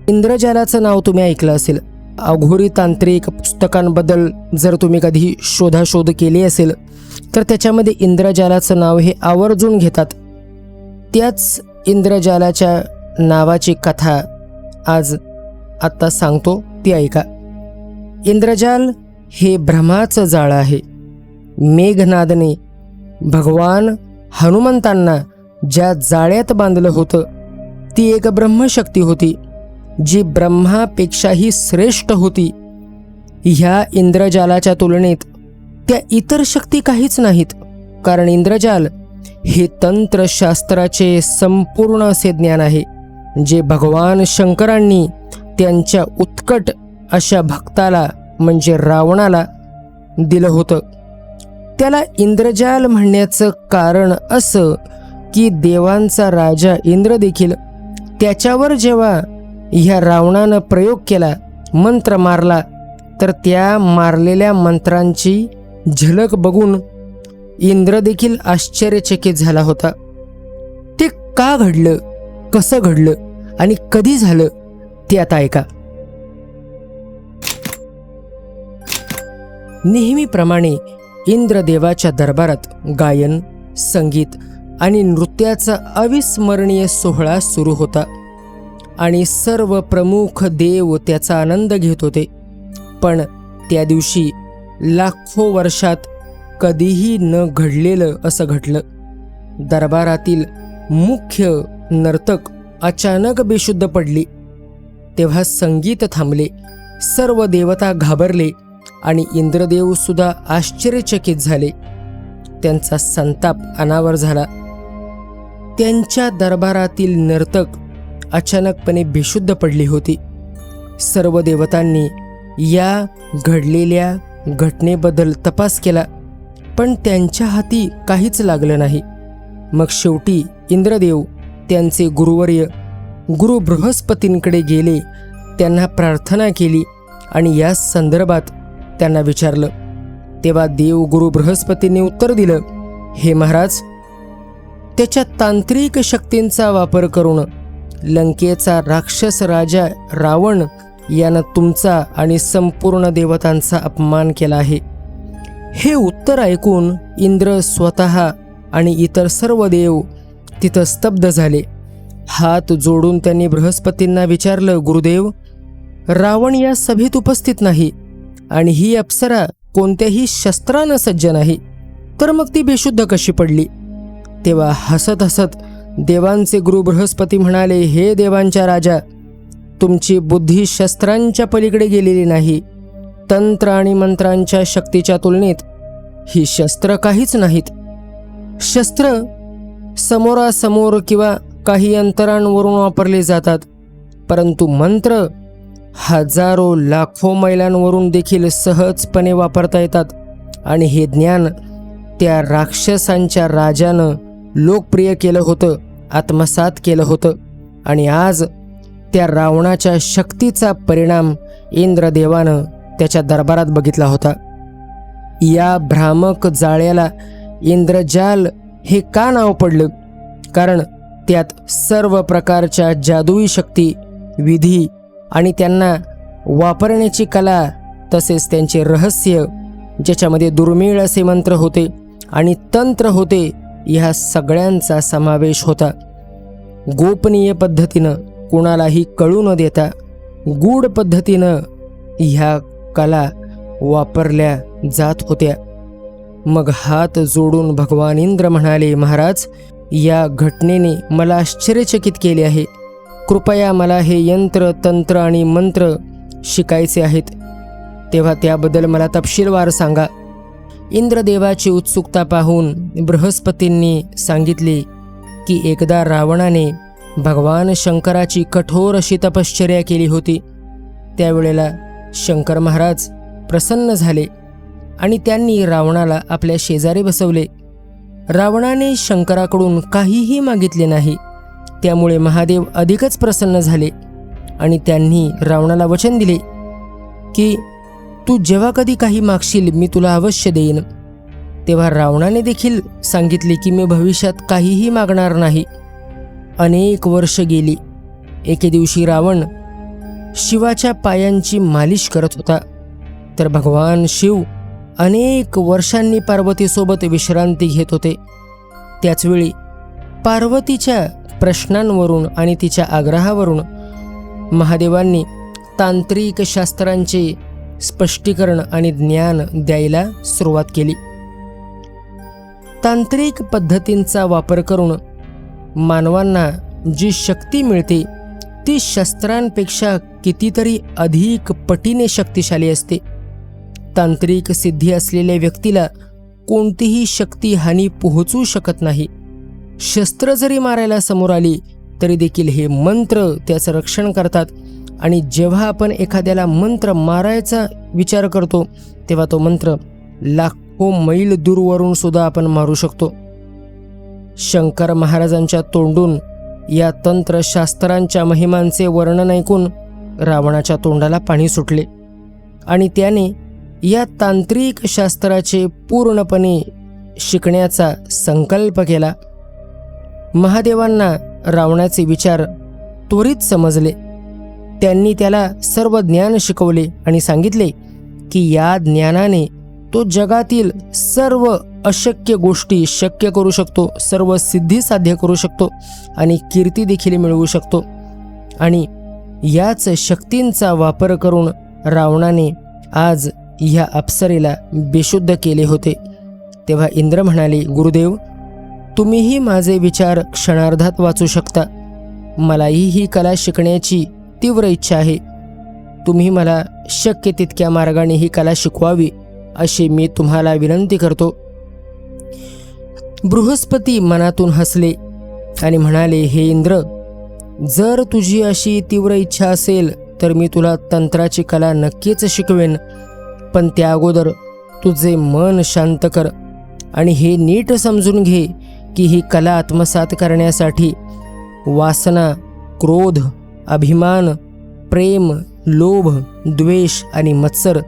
इंद्रजालाचं नाव तुम्ही ऐकलं असेल. अघोरी तांत्रिक पुस्तकांबद्दल जर तुम्ही कधी शोधाशोध केली असेल तर त्याच्यामध्ये इंद्रजालाचं नाव हे आवर्जून घेतात. त्याच इंद्रजालाच्या नावाची कथा आज आत्ता सांगतो, ती ऐका. इंद्रजाल हे ब्रह्माचं जाळं आहे. मेघनादने भगवान हनुमंतांना ज्या जाळ्यात बांधलं होतं ती एक ब्रह्मशक्ती होती, जी ब्रह्मापेक्षाही श्रेष्ठ होती. ह्या इंद्रजालाच्या तुलनेत त्या इतर शक्ती काहीच नाहीत, कारण इंद्रजाल हे तंत्रशास्त्राचे संपूर्ण असे ज्ञान आहे, जे भगवान शंकरांनी त्यांच्या उत्कट अशा भक्ताला म्हणजे रावणाला दिलं होतं. त्याला इंद्रजाल म्हणण्याचं कारण असं की देवांचा राजा इंद्र देखील त्याच्यावर जेव्हा ह्या रावणानं प्रयोग केला, मंत्र मारला, तर त्या मारलेल्या मंत्रांची झलक बघून इंद्र देखील आश्चर्यचकित झाला होता. ते का घडलं, कसं घडलं आणि कधी झालं ते आता ऐका. नेहमीप्रमाणे इंद्रदेवाच्या दरबारात गायन, संगीत आणि नृत्याचा अविस्मरणीय सोहळा सुरू होता आणि सर्व प्रमुख देव त्याचा आनंद घेत होते. पण त्या दिवशी लाखो वर्षात कधीही न घडलेलं असं घडलं. दरबारातील मुख्य नर्तक अचानक बेशुद्ध पडली. तेव्हा संगीत थांबले, सर्व देवता घाबरले आणि इंद्रदेव सुद्धा आश्चर्यचकित झाले. त्यांचा संताप अनावर झाला. त्यांच्या दरबारातील नर्तक अचानकपणे बेशुद्ध पडली होती. सर्व देवतांनी या घडलेल्या घटनेबद्दल तपास केला, पण त्यांच्या हाती काहीच लागलं नाही. मग शेवटी इंद्रदेव त्यांचे गुरुवर्य गुरु बृहस्पतींकडे गेले, त्यांना प्रार्थना केली आणि या संदर्भात त्यांना विचारलं. तेव्हा देव गुरु बृहस्पतींनी उत्तर दिलं, हे महाराज, त्याच्या तांत्रिक शक्तींचा वापर करून लंकेचा राक्षस राजा रावण यानं तुमचा आणि संपूर्ण देवतांचा अपमान केला आहे. हे उत्तर ऐकून इंद्र स्वतः आणि इतर सर्व देव तिथं स्तब्ध झाले. हात जोडून त्यांनी बृहस्पतींना विचारलं, गुरुदेव, रावण या सभेत उपस्थित नाही आणि ही अप्सरा कोणत्याही शस्त्रानं सज्ज नाही, तर मग ती बेशुद्ध कशी पडली? तेव्हा हसत हसत देवांचे गुरु बृहस्पती म्हणाले, हे देवांच्या राजा, तुमची बुद्धी शस्त्रांच्या पलीकडे गेलेली नाही. तंत्र आणि मंत्रांच्या शक्तीच्या तुलनेत ही शस्त्र काहीच नाहीत. शस्त्र समोरासमोर किंवा काही अंतरांवरून वापरले जातात, परंतु मंत्र हजारो लाखो मैलांवरून देखील सहजपणे वापरता येतात. आणि हे ज्ञान त्या राक्षसांच्या राजानं लोकप्रिय केलं होतं, आत्मसात केलं होतं. आणि आज त्या रावणाच्या शक्तीचा परिणाम इंद्रदेवानं त्याच्या दरबारात बघितला होता. या भ्रामक जाळ्याला इंद्रजाल हे का नाव पडलं? कारण त्यात सर्व प्रकारच्या जादुई शक्ती, विधी आणि त्यांना वापरण्याची कला, तसेच त्यांचे रहस्य, ज्याच्यामध्ये दुर्मिळ असे मंत्र होते आणि तंत्र होते, ह्या सगळ्यांचा समावेश होता. गोपनीय पद्धतीनं, कुणालाही कळू न देता गूढ पद्धतीनं ह्या कला वापरल्या जात होत्या. मग हात जोडून भगवान इंद्र म्हणाले, महाराज, या घटनेने मला आश्चर्यचकित केले आहे. कृपया मला हे यंत्र, तंत्र आणि मंत्र शिकायचे आहेत. तेव्हा त्याबद्दल मला तपशीलवार सांगा. इंद्रदेवाची उत्सुकता पाहून बृहस्पतींनी सांगितले की एकदा रावणाने भगवान शंकराची कठोर अशी तपश्चर्या केली होती. त्यावेळेला शंकर महाराज प्रसन्न झाले आणि त्यांनी रावणाला आपल्या शेजारी बसवले. रावणाने शंकराकडून काहीही मागितले नाही, त्यामुळे महादेव अधिकच प्रसन्न झाले आणि त्यांनी रावणाला वचन दिले की तू जेव्हा कधी काही मागशील मी तुला अवश्य देईन. तेव्हा रावणाने देखील सांगितले की मी भविष्यात काहीही मागणार नाही. अनेक वर्ष गेली. एके दिवशी रावण शिवाच्या पायांची मालिश करत होता, तर भगवान शिव अनेक वर्षांनी पार्वतीसोबत विश्रांती घेत होते. त्याचवेळी पार्वतीच्या प्रश्नांवरून आणि तिच्या आग्रहावरून महादेवांनी तांत्रिक शास्त्रांचे स्पष्टीकरण आणि ज्ञान द्यायला सुरुवात केली. तांत्रिक पद्धतींचा वापर करून मानवांना जी शक्ती मिळते ती शस्त्रांपेक्षा कितीतरी अधिक पटीने शक्तिशाली असते. तांत्रिक सिद्धी असलेल्या व्यक्तीला कोणतीही शक्ती हानी पोहोचू शकत नाही. शस्त्र जरी मारायला समोर आली तरी देखील हे मंत्र त्याचं रक्षण करतात. आणि जेव्हा आपण एखाद्याला मंत्र मारायचा विचार करतो तेव्हा तो मंत्र लाखो मैल दूरवरून सुद्धा आपण मारू शकतो. शंकर महाराजांच्या तोंडून या तंत्रशास्त्रांच्या महिमांचे वर्णन ऐकून रावणाच्या तोंडाला पाणी सुटले आणि त्याने या तांत्रिक शास्त्राचे पूर्णपणे शिकण्याचा संकल्प केला. महादेवांना रावणाचे विचार त्वरित समजले. त्यांनी त्याला सर्व ज्ञान शिकवले आणि सांगितले की या ज्ञानाने तो जगातील सर्व अशक्य गोष्टी शक्य करू शकतो, सर्व सिद्धी साध्य करू शकतो आणि कीर्ती देखील मिळवू शकतो. आणि याच शक्तींचा वापर करून रावणाने आज ह्या अप्सरेला बेशुद्ध केले होते. तेव्हा इंद्र म्हणाले, गुरुदेव, तुम्हीही माझे विचार क्षणार्धात वाचू शकता. मलाही ही कला शिकण्याची तीव्र इच्छा आहे. तुम्ही मला शक्य तितक्या मार्गाने ही कला शिकवावी अशी मी तुम्हाला विनंती करतो. बृहस्पती मनातून हसले आणि म्हणाले, हे इंद्र, जर तुझी अशी तीव्र इच्छा असेल तर मी तुला तंत्राची कला नक्कीच शिकवेन. पण त्या अगोदर तुझे मन शांत कर आणि हे नीट समजून घे की ही कला आत्मसात करण्यासाठी वासना, क्रोध, अभिमान, प्रेम, लोभ, द्वेष आणि मत्सर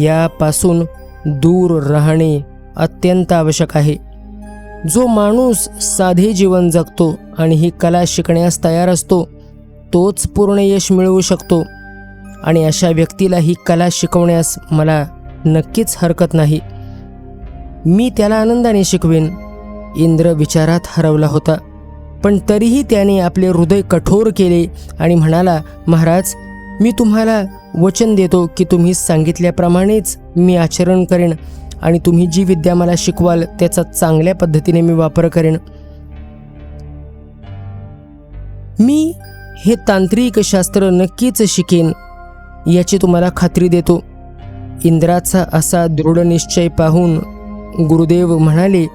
यापासून दूर राहणे अत्यंत आवश्यक आहे. जो माणूस साधे जीवन जगतो आणि ही कला शिकण्यास तयार असतो तोच पूर्ण यश मिळवू शकतो. आणि अशा व्यक्तीला ही कला शिकवण्यास मला नक्कीच हरकत नाही. मी त्याला आनंदाने शिकवेन. इंद्र विचारात हरवला होता, पण तरीही त्याने आपले हृदय कठोर केले आणि म्हणाला, महाराज, मी तुम्हाला वचन देतो की तुम्ही सांगितल्याप्रमाणेच मी आचरण करेन आणि तुम्ही जी विद्या मला शिकवाल त्याचा चांगल्या पद्धतीने मी वापर करेन. मी हे तांत्रिक शास्त्र नक्कीच शिकेन याची तुम्हाला खात्री देतो. इंद्राचा असा दृढ निश्चय पाहून गुरुदेव म्हणाले,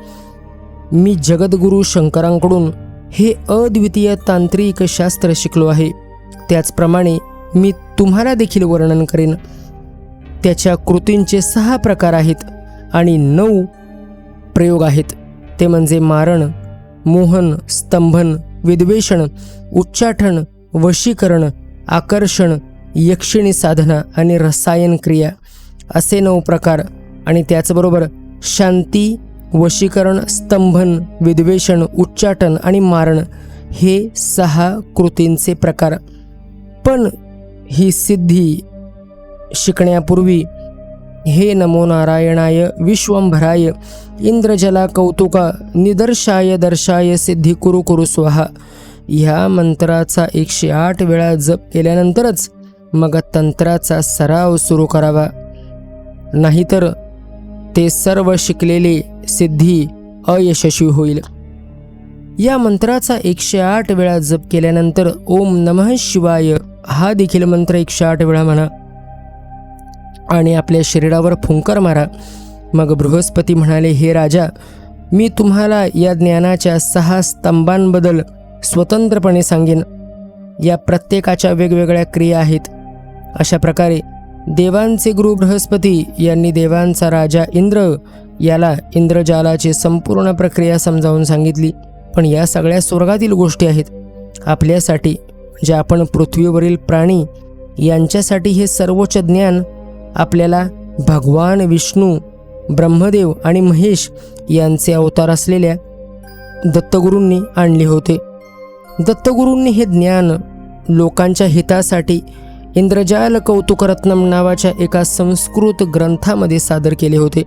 मी जगद्गुरु शंकरांकडून हे अद्वितीय तांत्रिक शास्त्र शिकलो आहे. त्याचप्रमाणे मी तुम्हाला देखील वर्णन करेन. त्याच्या कृतींचे 6 प्रकार आहेत आणि 9 प्रयोग आहेत. ते म्हणजे मारण, मोहन, स्तंभन, विद्वेषण, उच्चाटन, वशीकरण, आकर्षण, यक्षिणी साधना आणि रसायन क्रिया असे 9 प्रकार. आणि त्याचबरोबर शांती, वशीकरण, स्तंभन, विद्वेषण, उच्चाटन आणि मारण हे 6 कृतींचे प्रकार. पण ही सिद्धी शिकण्यापूर्वी हे नमो नारायणाय विश्वंभराय इंद्रजला कौतुका निदर्शाय दर्शाय सिद्धी कुरु कुरु स्वाहा ह्या मंत्राचा 108 वेळा जप केल्यानंतरच मग तंत्राचा सराव सुरू करावा. नाहीतर ते सर्व शिकलेले सिद्धी अयशस्वी होईल. या मंत्राचा 108 वेळा जप केल्यानंतर ओम नमः शिवाय हा देखील मंत्र 108 वेळा म्हणा आणि आपल्या शरीरावर फुंकर मारा. मग बृहस्पती म्हणाले, हे राजा, मी तुम्हाला या ज्ञानाच्या 6 स्तंभांबद्दल स्वतंत्रपणे सांगेन. या प्रत्येकाच्या वेगवेगळ्या क्रिया आहेत. अशा प्रकारे देवांचे गुरु बृहस्पती यांनी देवांचा राजा इंद्र याला इंद्रजालाची संपूर्ण प्रक्रिया समजावून सांगितली. पण या सगळ्या स्वर्गातील गोष्टी आहेत. आपल्यासाठी, जे आपण पृथ्वीवरील प्राणी यांच्यासाठी हे सर्वोच्च ज्ञान आपल्याला भगवान विष्णू, ब्रह्मदेव आणि महेश यांचे अवतार असलेल्या दत्तगुरूंनी आणले होते. दत्तगुरूंनी हे ज्ञान लोकांच्या हितासाठी इंद्रजाल कौतुकरत्नम नावाच्या एका संस्कृत ग्रंथामध्ये सादर केले होते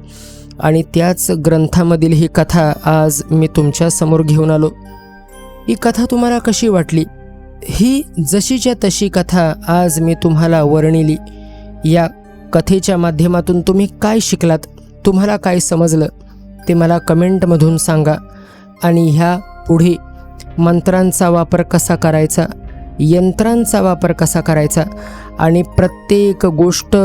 आणि त्याच ग्रंथामधील ही कथा आज मी तुमच्या समोर घेऊन आलो. ही कथा तुम्हाला कशी वाटली? ही जशीच्या तशी कथा आज मी तुम्हाला वर्णिली. या कथेच्या माध्यमातून तुम्ही काय शिकलात, तुम्हाला काय समजलं ते मला कमेंटमधून सांगा. आणि ह्या पुढे मंत्रांचा वापर कसा करायचा, यंत्रांचा वापर कसा करायचा आणि प्रत्येक गोष्ट,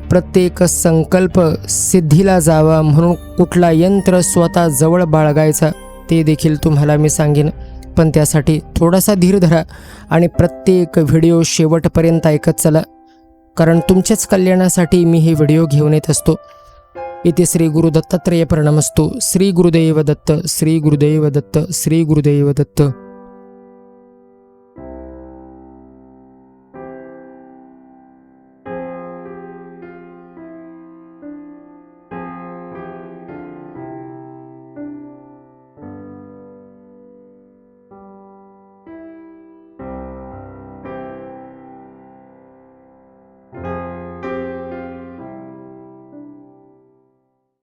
प्रत्येक संकल्प सिद्धीला जावा म्हणून कुठला यंत्र स्वतः जवळ बाळगायचा ते देखील तुम्हाला मी सांगेन. पण त्यासाठी थोडासा धीर धरा आणि प्रत्येक व्हिडिओ शेवटपर्यंत ऐकत चला, कारण तुमच्याच कल्याणासाठी मी हे व्हिडिओ घेऊन येत असतो. इथे श्री गुरु दत्तात्रेय प्रणमस्तु. श्री गुरुदेव दत्त, श्री गुरुदेव दत्त, श्री गुरुदेव दत्त.